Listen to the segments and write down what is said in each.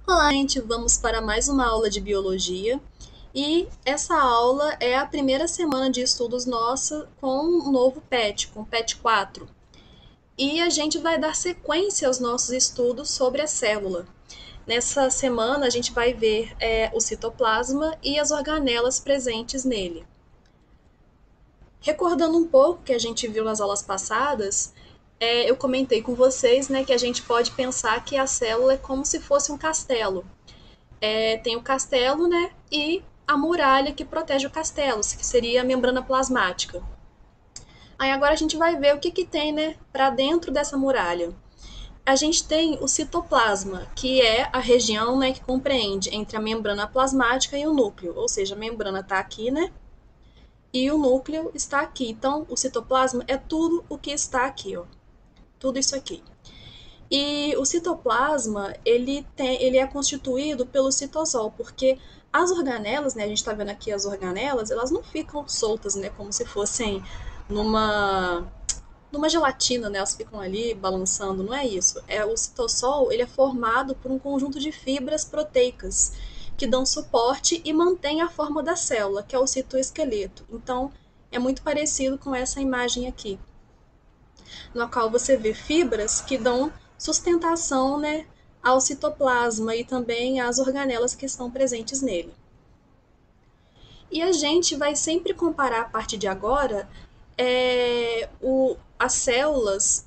Olá, gente! Vamos para mais uma aula de biologia e essa aula é a primeira semana de estudos nossa com um novo PET, com o PET 4. E a gente vai dar sequência aos nossos estudos sobre a célula. Nessa semana a gente vai ver o citoplasma e as organelas presentes nele. Recordando um pouco o que a gente viu nas aulas passadas, eu comentei com vocês, né, que a gente pode pensar que a célula é como se fosse um castelo. Tem o castelo, né? E a muralha que protege o castelo, que seria a membrana plasmática. Aí agora a gente vai ver o que tem, né, para dentro dessa muralha. A gente tem o citoplasma, que é a região, né, que compreende entre a membrana plasmática e o núcleo, ou seja, a membrana está aqui, né, e o núcleo está aqui. Então, o citoplasma é tudo o que está aqui, ó, tudo isso aqui. E o citoplasma, ele é constituído pelo citosol, porque as organelas, né, a gente está vendo aqui as organelas, elas não ficam soltas, né, como se fossem numa, numa gelatina, né, elas ficam ali balançando, não é isso. O citosol, ele é formado por um conjunto de fibras proteicas que dão suporte e mantém a forma da célula, que é o citoesqueleto. Então, é muito parecido com essa imagem aqui, no qual você vê fibras que dão sustentação, né, ao citoplasma e também às organelas que estão presentes nele. E a gente vai sempre comparar a partir de agora as células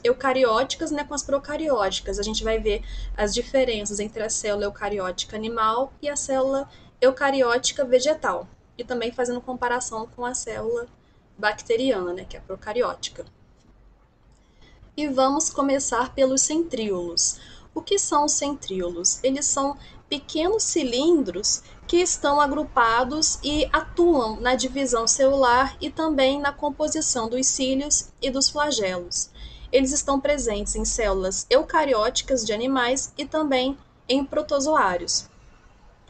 eucarióticas, né, com as procarióticas. A gente vai ver as diferenças entre a célula eucariótica animal e a célula eucariótica vegetal. E também fazendo comparação com a célula bacteriana, né, que é a procariótica. E vamos começar pelos centríolos. O que são os centríolos? Eles são pequenos cilindros que estão agrupados e atuam na divisão celular e também na composição dos cílios e dos flagelos. Eles estão presentes em células eucarióticas de animais e também em protozoários.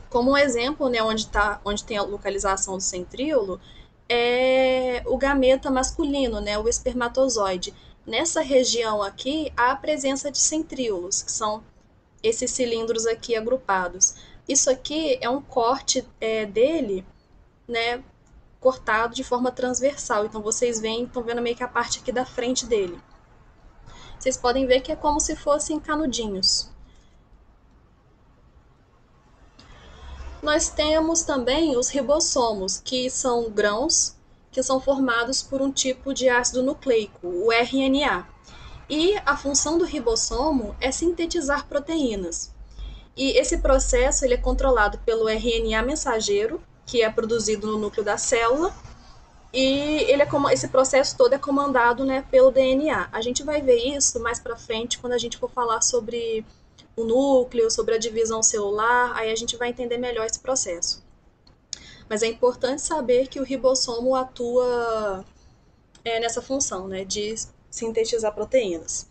Como um exemplo, né, onde tem a localização do centríolo, é o gameta masculino, né, o espermatozoide. Nessa região aqui, há a presença de centríolos, que são esses cilindros aqui agrupados. Isso aqui é um corte dele, né, cortado de forma transversal. Então vocês estão vendo meio que a parte aqui da frente dele. Vocês podem ver que é como se fossem canudinhos. Nós temos também os ribossomos, que são grãos que são formados por um tipo de ácido nucleico, o RNA. E a função do ribossomo é sintetizar proteínas. E esse processo ele é controlado pelo RNA mensageiro, que é produzido no núcleo da célula, e esse processo todo é comandado, né, pelo DNA. A gente vai ver isso mais para frente quando a gente for falar sobre o núcleo, sobre a divisão celular, aí a gente vai entender melhor esse processo. Mas é importante saber que o ribossomo atua nessa função, né, de sintetizar proteínas.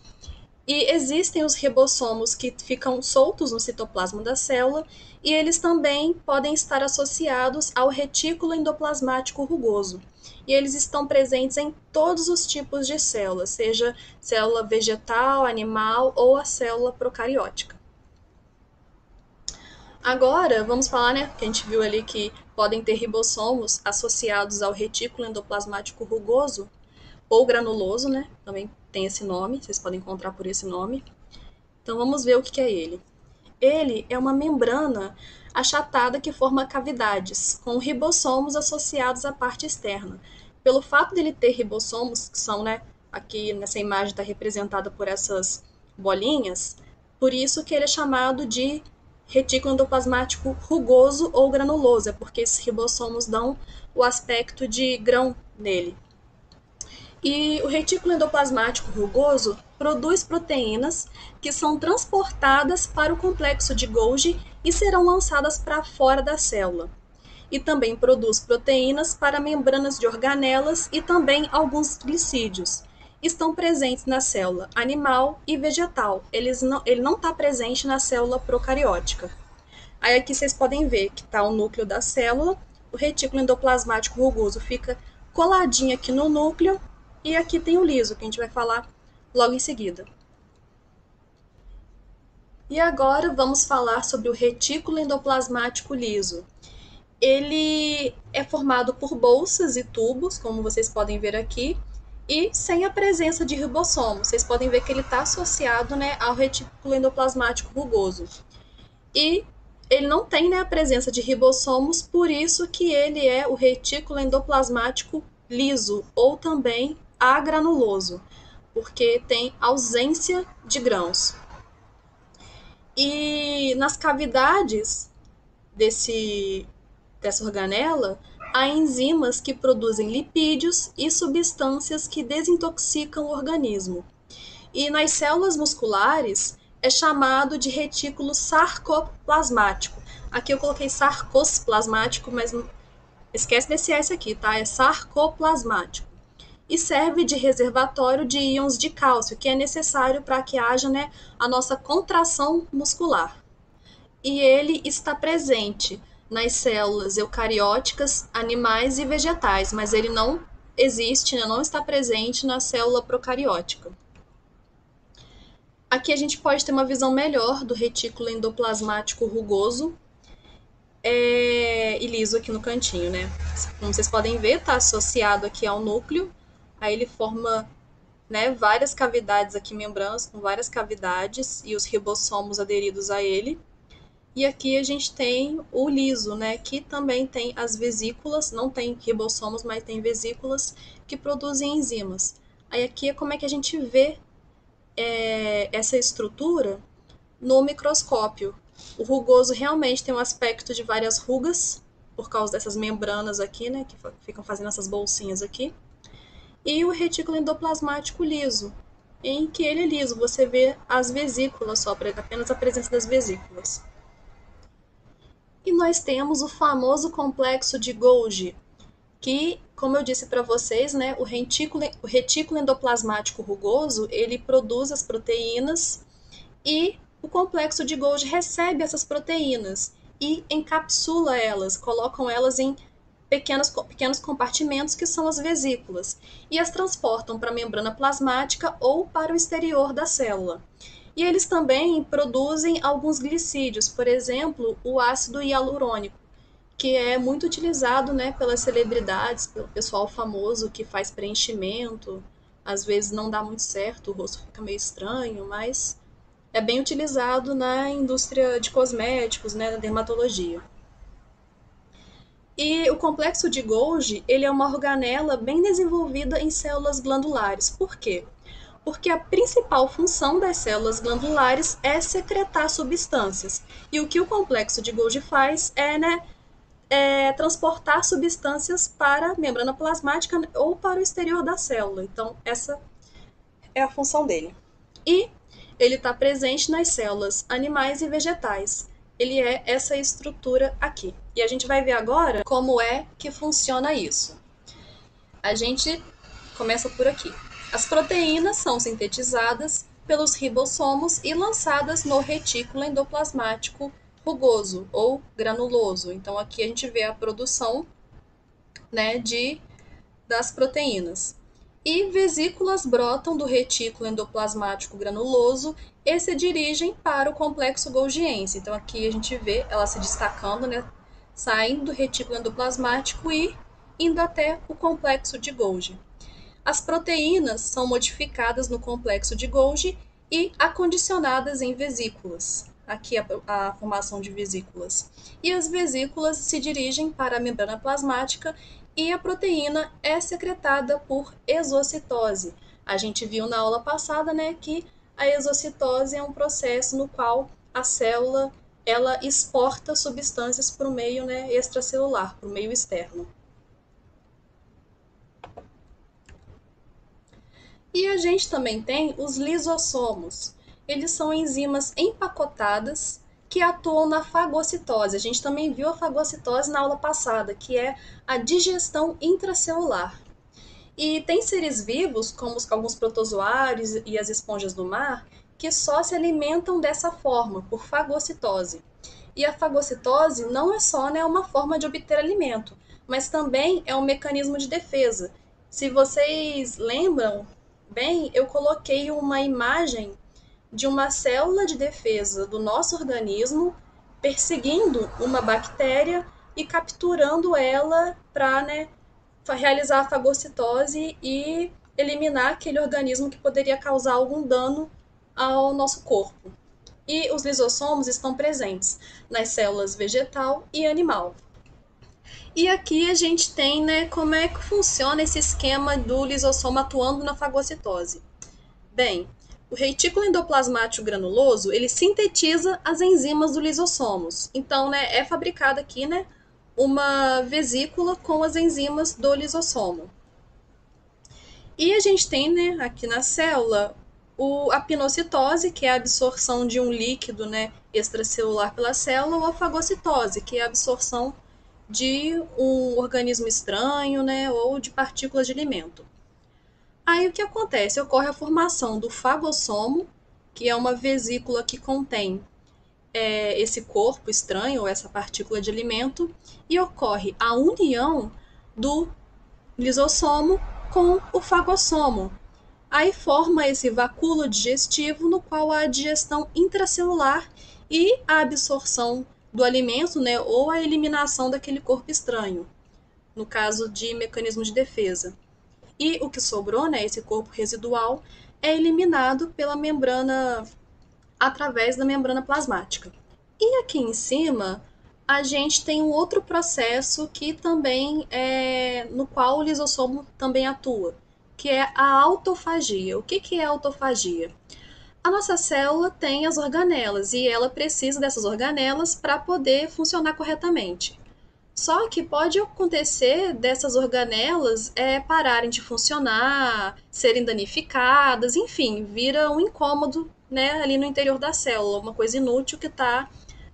E existem os ribossomos que ficam soltos no citoplasma da célula e eles também podem estar associados ao retículo endoplasmático rugoso. E eles estão presentes em todos os tipos de células, seja célula vegetal, animal ou a célula procariótica. Agora, vamos falar, né, que a gente viu ali que podem ter ribossomos associados ao retículo endoplasmático rugoso ou granuloso, né, também tem esse nome, vocês podem encontrar por esse nome. Então vamos ver o que é ele. Ele é uma membrana achatada que forma cavidades, com ribossomos associados à parte externa. Pelo fato dele ter ribossomos, que são, né, aqui nessa imagem está representada por essas bolinhas, por isso que ele é chamado de retículo endoplasmático rugoso ou granuloso, é porque esses ribossomos dão o aspecto de grão nele. E o retículo endoplasmático rugoso produz proteínas que são transportadas para o complexo de Golgi e serão lançadas para fora da célula. E também produz proteínas para membranas de organelas e também alguns glicídios. Estão presentes na célula animal e vegetal. Ele não está presente na célula procariótica. Aí aqui vocês podem ver que está o núcleo da célula, o retículo endoplasmático rugoso fica coladinho aqui no núcleo, e aqui tem o liso, que a gente vai falar logo em seguida. E agora vamos falar sobre o retículo endoplasmático liso. Ele é formado por bolsas e tubos, como vocês podem ver aqui, e sem a presença de ribossomo. Vocês podem ver que ele está associado, né, ao retículo endoplasmático rugoso. E ele não tem, né, a presença de ribossomos, por isso que ele é o retículo endoplasmático liso, ou também agranuloso, porque tem ausência de grãos. E nas cavidades desse, dessa organela, há enzimas que produzem lipídios e substâncias que desintoxicam o organismo. E nas células musculares é chamado de retículo sarcoplasmático. Aqui eu coloquei sarcosplasmático, mas esquece desse S aqui, tá? É sarcoplasmático. E serve de reservatório de íons de cálcio, que é necessário para que haja, né, a nossa contração muscular. E ele está presente nas células eucarióticas, animais e vegetais, mas ele não existe, né, não está presente na célula procariótica. Aqui a gente pode ter uma visão melhor do retículo endoplasmático rugoso e liso aqui no cantinho, né? Como vocês podem ver, está associado aqui ao núcleo, aí ele forma, né, várias cavidades aqui, membranas com várias cavidades e os ribossomos aderidos a ele. E aqui a gente tem o liso, né, que também tem as vesículas, não tem ribossomos, mas tem vesículas que produzem enzimas. Aí aqui é como é que a gente vê essa estrutura no microscópio. O rugoso realmente tem um aspecto de várias rugas, por causa dessas membranas aqui, né, que ficam fazendo essas bolsinhas aqui. E o retículo endoplasmático liso, em que ele é liso, você vê as vesículas só, apenas a presença das vesículas. E nós temos o famoso complexo de Golgi, que, como eu disse para vocês, né, o retículo endoplasmático rugoso, ele produz as proteínas e o complexo de Golgi recebe essas proteínas e encapsula elas, colocam elas em pequenos compartimentos que são as vesículas e as transportam para a membrana plasmática ou para o exterior da célula. E eles também produzem alguns glicídios, por exemplo, o ácido hialurônico, que é muito utilizado, né, pelas celebridades, pelo pessoal famoso que faz preenchimento. Às vezes não dá muito certo, o rosto fica meio estranho, mas é bem utilizado na indústria de cosméticos, né, na dermatologia. E o complexo de Golgi, ele é uma organela bem desenvolvida em células glandulares. Por quê? Porque a principal função das células glandulares é secretar substâncias. E o que o complexo de Golgi faz é, né, transportar substâncias para a membrana plasmática ou para o exterior da célula. Então, essa é a função dele. E ele está presente nas células animais e vegetais. Ele é essa estrutura aqui. E a gente vai ver agora como é que funciona isso. A gente começa por aqui. As proteínas são sintetizadas pelos ribossomos e lançadas no retículo endoplasmático rugoso ou granuloso. Então aqui a gente vê a produção, né, das proteínas. E vesículas brotam do retículo endoplasmático granuloso e se dirigem para o complexo golgiense. Então aqui a gente vê ela se destacando, né, saindo do retículo endoplasmático e indo até o complexo de Golgi. As proteínas são modificadas no complexo de Golgi e acondicionadas em vesículas. Aqui a formação de vesículas. E as vesículas se dirigem para a membrana plasmática e a proteína é secretada por exocitose. A gente viu na aula passada, né, que a exocitose é um processo no qual a célula ela exporta substâncias para o meio, né, extracelular, para o meio externo. E a gente também tem os lisossomos. Eles são enzimas empacotadas que atuam na fagocitose. A gente também viu a fagocitose na aula passada, que é a digestão intracelular. E tem seres vivos, como alguns protozoários e as esponjas do mar, que só se alimentam dessa forma, por fagocitose. E a fagocitose não é só, né, uma forma de obter alimento, mas também é um mecanismo de defesa. Se vocês lembram bem, eu coloquei uma imagem de uma célula de defesa do nosso organismo perseguindo uma bactéria e capturando ela para, né, realizar a fagocitose e eliminar aquele organismo que poderia causar algum dano ao nosso corpo. E os lisossomos estão presentes nas células vegetal e animal. E aqui a gente tem, né, como é que funciona esse esquema do lisossomo atuando na fagocitose. Bem, o retículo endoplasmático granuloso, ele sintetiza as enzimas do lisossomos. Então, né, é fabricada aqui, né, uma vesícula com as enzimas do lisossomo. E a gente tem, né, aqui na célula, a pinocitose, que é a absorção de um líquido, né, extracelular pela célula, ou a fagocitose, que é a absorção de um organismo estranho, né, ou de partículas de alimento. Aí o que acontece? Ocorre a formação do fagossomo, que é uma vesícula que contém esse corpo estranho, ou essa partícula de alimento, e ocorre a união do lisossomo com o fagossomo. Aí forma esse vacúolo digestivo no qual há a digestão intracelular e a absorção do alimento, né, ou a eliminação daquele corpo estranho, no caso de mecanismo de defesa. E o que sobrou, né, esse corpo residual, é eliminado pela membrana, através da membrana plasmática. E aqui em cima, a gente tem um outro processo que também no qual o lisossomo também atua, que é a autofagia. O que é a autofagia? A nossa célula tem as organelas e ela precisa dessas organelas para poder funcionar corretamente. Só que pode acontecer dessas organelas pararem de funcionar, serem danificadas, enfim, vira um incômodo, né, ali no interior da célula, uma coisa inútil que está,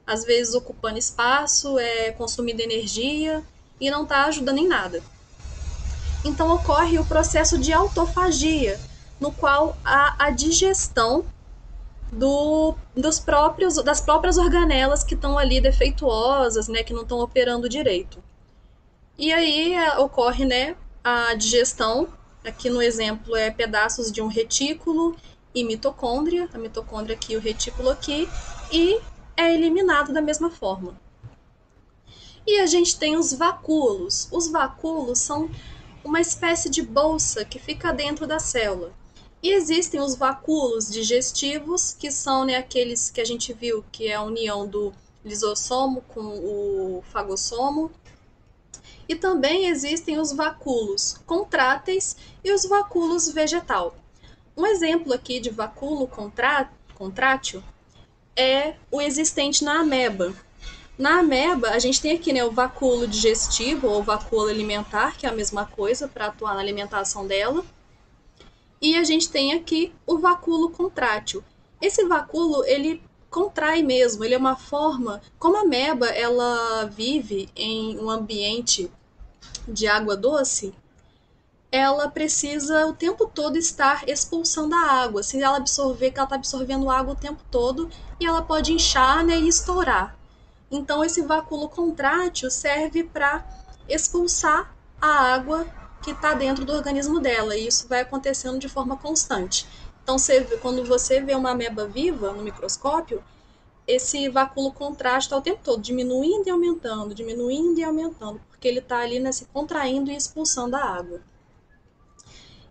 às vezes, ocupando espaço, consumindo energia e não está ajudando em nada. Então ocorre o processo de autofagia, no qual há a digestão das próprias organelas que estão ali defeituosas, né, que não estão operando direito. E aí ocorre, né, a digestão, aqui no exemplo é pedaços de um retículo e mitocôndria, a mitocôndria aqui, o retículo aqui, e é eliminado da mesma forma. E a gente tem os vacúolos. Os vacúolos são uma espécie de bolsa que fica dentro da célula. E existem os vacúolos digestivos, que são, né, aqueles que a gente viu, que é a união do lisossomo com o fagossomo. E também existem os vacúolos contráteis e os vacúolos vegetal. Um exemplo aqui de vacúolo contrátil é o existente na ameba. Na ameba, a gente tem aqui, né, o vacúolo digestivo ou vacúolo alimentar, que é a mesma coisa para atuar na alimentação dela. E a gente tem aqui o vacúolo contrátil. Esse vacúolo, ele contrai mesmo, ele é uma forma, como a ameba ela vive em um ambiente de água doce, ela precisa o tempo todo estar expulsando a água. Se ela absorver, que ela está absorvendo água o tempo todo, e ela pode inchar, né, e estourar. Então, esse vacúolo contrátil serve para expulsar a água que está dentro do organismo dela, e isso vai acontecendo de forma constante. Então, quando você vê uma ameba viva no microscópio, esse vacúolo contrátil está o tempo todo diminuindo e aumentando, porque ele está ali, né, se contraindo e expulsando a água.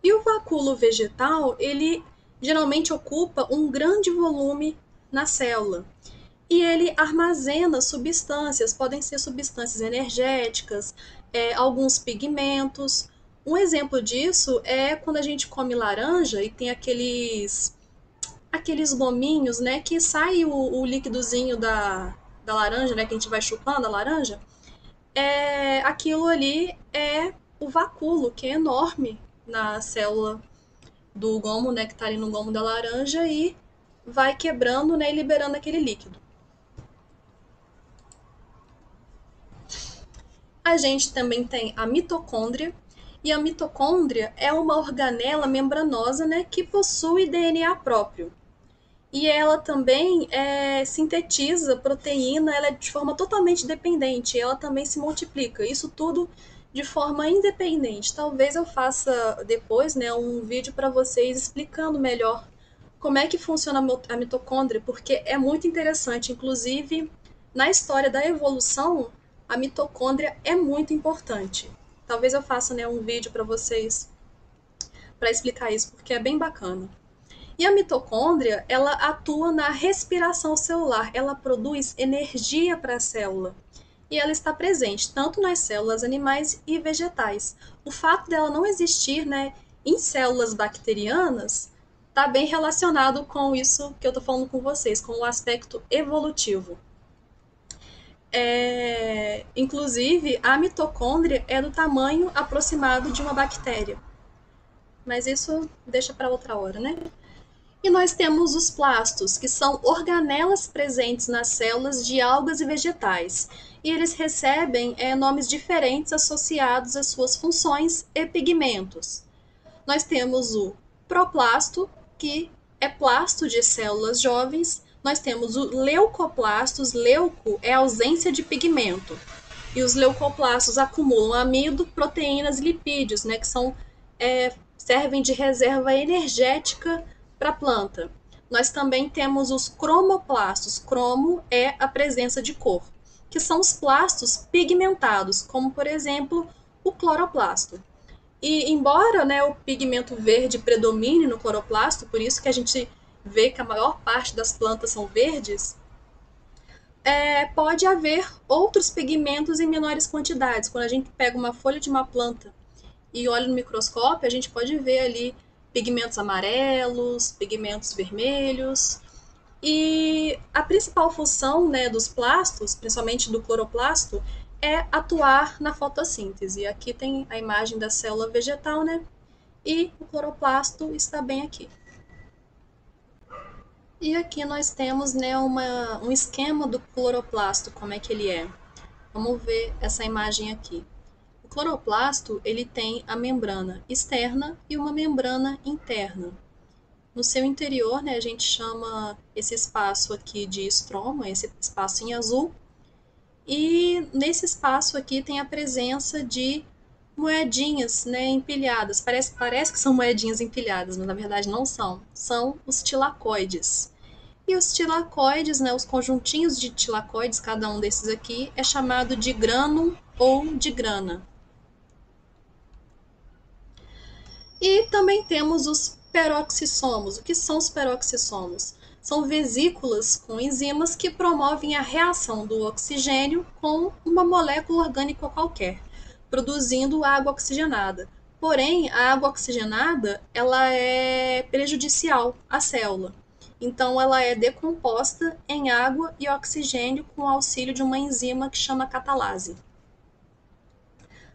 E o vacúolo vegetal, ele geralmente ocupa um grande volume na célula. E ele armazena substâncias, podem ser substâncias energéticas, alguns pigmentos. Um exemplo disso é quando a gente come laranja e tem aqueles gominhos, né, que sai o líquidozinho da laranja, né, que a gente vai chupando a laranja. Aquilo ali é o vacúolo, que é enorme na célula do gomo, né, que está ali no gomo da laranja e vai quebrando, né, e liberando aquele líquido. A gente também tem a mitocôndria, e a mitocôndria é uma organela membranosa, né, que possui DNA próprio. E ela também sintetiza proteína, ela é de forma totalmente dependente, ela também se multiplica, isso tudo de forma independente. Talvez eu faça depois, né, um vídeo para vocês explicando melhor como é que funciona a mitocôndria, porque é muito interessante. Inclusive, na história da evolução, a mitocôndria é muito importante. Talvez eu faça, né, um vídeo para vocês para explicar isso, porque é bem bacana. E a mitocôndria, ela atua na respiração celular, ela produz energia para a célula. E ela está presente tanto nas células animais e vegetais. O fato dela não existir, né, em células bacterianas está bem relacionado com isso que eu estou falando com vocês, com o aspecto evolutivo. Inclusive, a mitocôndria é do tamanho aproximado de uma bactéria. Mas isso deixa para outra hora, né? E nós temos os plastos, que são organelas presentes nas células de algas e vegetais. E eles recebem nomes diferentes associados às suas funções e pigmentos. Nós temos o proplasto, que é plasto de células jovens. Nós temos o leucoplastos, leuco é ausência de pigmento. E os leucoplastos acumulam amido, proteínas e lipídios, né, que servem de reserva energética para a planta. Nós também temos os cromoplastos. Cromo é a presença de cor, que são os plastos pigmentados, como por exemplo o cloroplasto. E embora, né, o pigmento verde predomine no cloroplasto, por isso que a gente vê que a maior parte das plantas são verdes, pode haver outros pigmentos em menores quantidades. Quando a gente pega uma folha de uma planta e olha no microscópio, a gente pode ver ali pigmentos amarelos, pigmentos vermelhos. E a principal função, né, dos plastos, principalmente do cloroplasto, é atuar na fotossíntese. Aqui tem a imagem da célula vegetal, né? E o cloroplasto está bem aqui. E aqui nós temos, né, um esquema do cloroplasto, como é que ele é. Vamos ver essa imagem aqui. O cloroplasto, ele tem a membrana externa e uma membrana interna. No seu interior, né, a gente chama esse espaço aqui de estroma, esse espaço em azul. E nesse espaço aqui tem a presença de moedinhas, né, empilhadas. Parece que são moedinhas empilhadas, mas na verdade não são. São os tilacoides. E os tilacoides, né, os conjuntinhos de tilacoides, cada um desses aqui, é chamado de grânum ou de grana. E também temos os peroxissomos. O que são os peroxissomos? São vesículas com enzimas que promovem a reação do oxigênio com uma molécula orgânica qualquer, produzindo água oxigenada. Porém, a água oxigenada ela é prejudicial à célula. Então, ela é decomposta em água e oxigênio com o auxílio de uma enzima que chama catalase.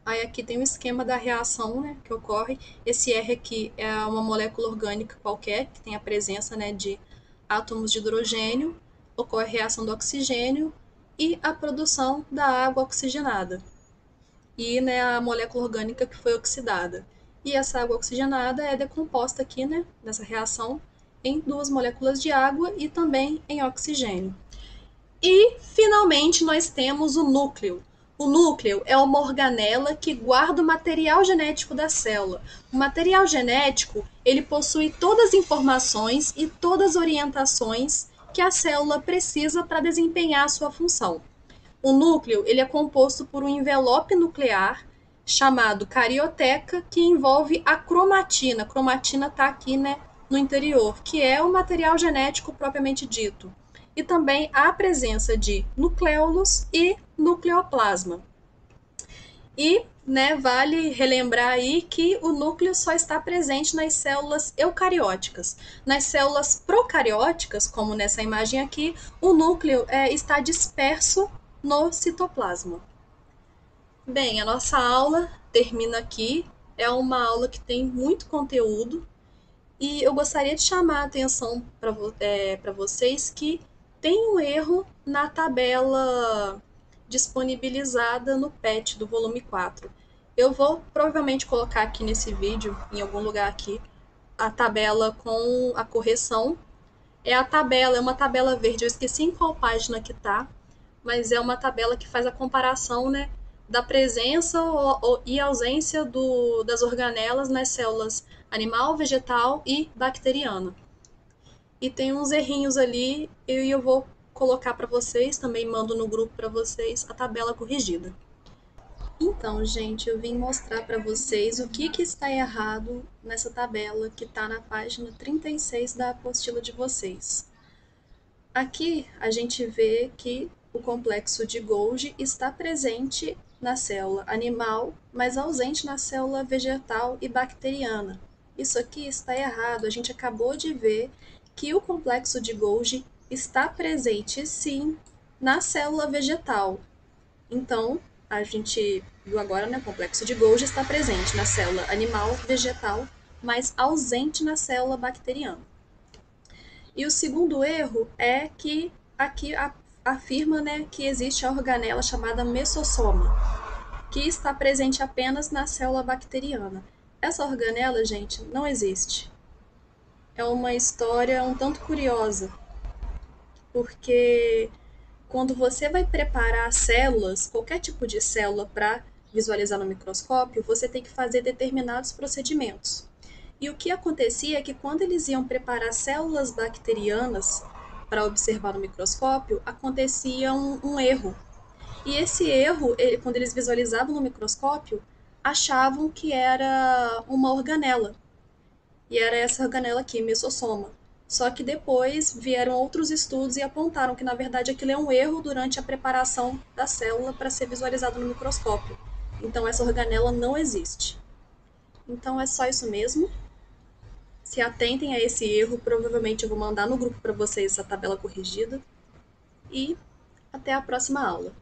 Aí aqui tem o esquema da reação, né, que ocorre. Esse R aqui é uma molécula orgânica qualquer, que tem a presença, né, de átomos de hidrogênio, ocorre a reação do oxigênio e a produção da água oxigenada. E, né, a molécula orgânica que foi oxidada. E essa água oxigenada é decomposta aqui, né, nessa reação, em duas moléculas de água e também em oxigênio. E, finalmente, nós temos o núcleo. O núcleo é uma organela que guarda o material genético da célula. O material genético, ele possui todas as informações e todas as orientações que a célula precisa para desempenhar a sua função. O núcleo, ele é composto por um envelope nuclear chamado carioteca, que envolve a cromatina. A cromatina está aqui, né, no interior, que é o material genético propriamente dito. E também há a presença de nucleolos e nucleoplasma. E, né, vale relembrar aí que o núcleo só está presente nas células eucarióticas. Nas células procarióticas, como nessa imagem aqui, o núcleo está disperso no citoplasma. Bem, a nossa aula termina aqui. É uma aula que tem muito conteúdo e eu gostaria de chamar a atenção para vocês que tem um erro na tabela disponibilizada no PET do volume 4. Eu vou provavelmente colocar aqui nesse vídeo, em algum lugar aqui, a tabela com a correção. É uma tabela verde, eu esqueci em qual página que tá, mas é uma tabela que faz a comparação, né, da presença e ausência das organelas nas células animal, vegetal e bacteriana. e tem uns errinhos ali e eu vou colocar para vocês, também mando no grupo para vocês a tabela corrigida. Então, gente, eu vim mostrar para vocês o que está errado nessa tabela que está na página 36 da apostila de vocês. Aqui a gente vê que o complexo de Golgi está presente na célula animal, mas ausente na célula vegetal e bacteriana. Isso aqui está errado. A gente acabou de ver que o complexo de Golgi está presente sim na célula vegetal. Então, a gente viu agora, né, o complexo de Golgi está presente na célula animal, vegetal, mas ausente na célula bacteriana. E o segundo erro é que aqui afirma, né, que existe a organela chamada mesossoma, que está presente apenas na célula bacteriana. Essa organela, gente, não existe. É uma história um tanto curiosa, porque quando você vai preparar células, qualquer tipo de célula para visualizar no microscópio, você tem que fazer determinados procedimentos. E o que acontecia é que quando eles iam preparar células bacterianas para observar no microscópio, acontecia um erro. E esse erro, quando eles visualizavam no microscópio, achavam que era uma organela. E era essa organela aqui, mesossoma. Só que depois vieram outros estudos e apontaram que, na verdade, aquilo é um erro durante a preparação da célula para ser visualizada no microscópio. Então, essa organela não existe. Então, é só isso mesmo. Se atentem a esse erro, provavelmente eu vou mandar no grupo para vocês essa tabela corrigida. E até a próxima aula.